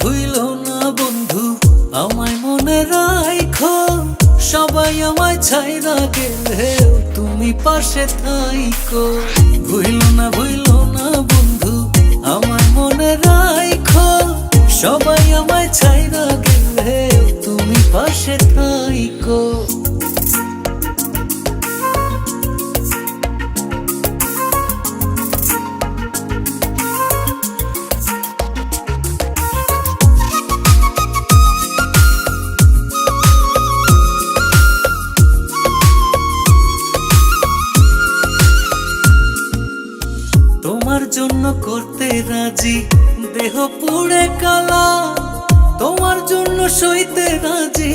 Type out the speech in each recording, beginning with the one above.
ভুইলো না বন্ধু আমায় মনে রাখো, সবাই আমায় ছাইরা গেলেও তুমি পাশে থাইকো। ভুইলো না বন্ধু আমায় মনে রাখো, সবাই আমায় ছাইরা গেলেও তুমি পাশে থাইকো। তোমার জন্য করতে রাজি দেহ পুড়ে কালা, তোমার জন্য সইতে রাজি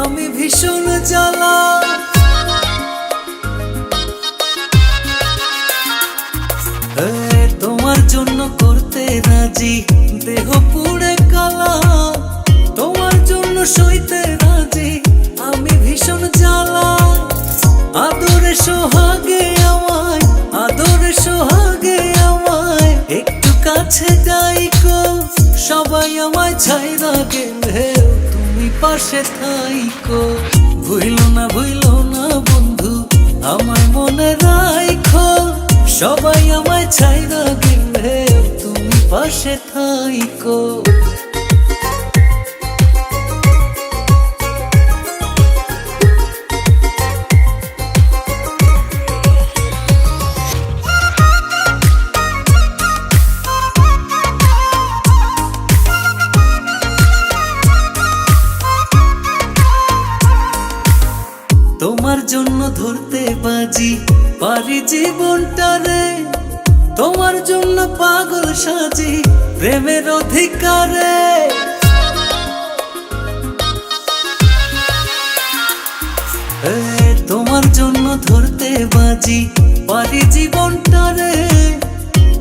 আমি ভীষণ জ্বালা। তোমার জন্য করতে রাজি দেহ পুড়ে কালা, তোমার জন্য সইতে রাজি আমি ভীষণ জ্বালা। আদরে সোহাগে আমায়, আদরে সোহাগে আমায় একটু কাছে যাইকো, সবাই আমায় ছাইরা গেলেও তুমি পাশে থাইকো। ভুইলো না বন্ধু আমায় মনে রাখো, সবাই আমায় ছাইরা গেলেও তুমি পাশে থাইকো। তোমার জন্য ধরতে বাজি পারি জীবনটারে, তোমার জন্য পাগল সাজি প্রেমের অধিকারে। তোমার জন্য ধরতে বাজি পারি জীবনটারে,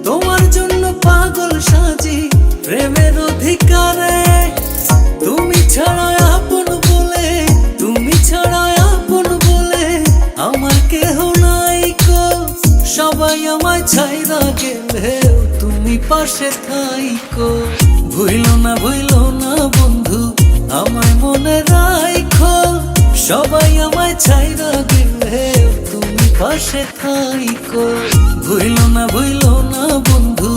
তোমার জন্য পাগল সাজি প্রেমের অধিকারে। তুমি ছাড়া আপন বলে, তুমি ছাড়া আপন বলে আমার কেহ নাইকো, সবাই আমায় ছাইরা গেলেও তুমি পাশে থাইকো। ভুইলো না বন্ধু আমায় মনে রাখো, সবাই আমায় ছাইরা গেলেও তুমি পাশে থাইকো। ভুইলো না বন্ধু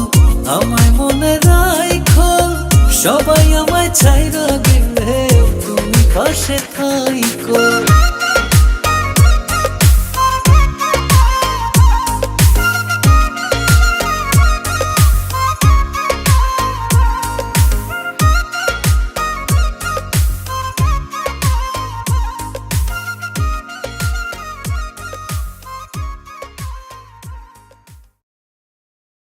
আমায় মনে রাখো, সবাই আমায় ছাইরা গেলেও তুমি পাশে থাইকো।